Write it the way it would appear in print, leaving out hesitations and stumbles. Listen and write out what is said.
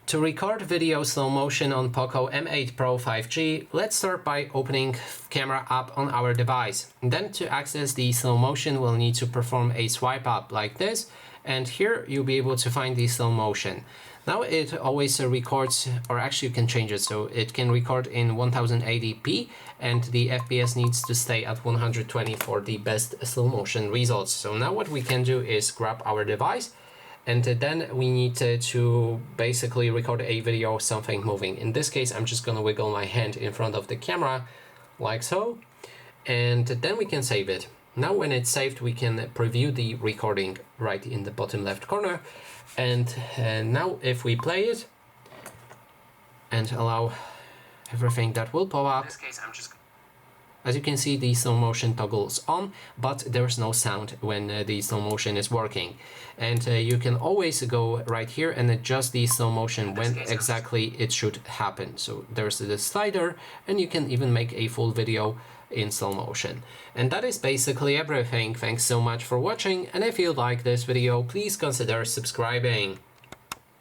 To record video slow motion on POCO M8 Pro 5G, let's start by opening camera app on our device. Then to access the slow motion, we'll need to perform a swipe up like this, and here you'll be able to find the slow motion. Now it always records, or actually you can change it, so it can record in 1080p and the FPS needs to stay at 120 for the best slow motion results. So now what we can do is grab our device, and then we need to basically record a video of something moving. In this case, I'm just gonna wiggle my hand in front of the camera, like so, and then we can save it. Now when it's saved, we can preview the recording right in the bottom left corner. And now if we play it and allow everything, that will pop up. In this case, as you can see, the slow motion toggles on, but there's no sound when the slow motion is working. And you can always go right here and adjust the slow motion when exactly it should happen. So there's the slider, and you can even make a full video in slow motion. And that is basically everything. Thanks so much for watching, and if you like this video, please consider subscribing.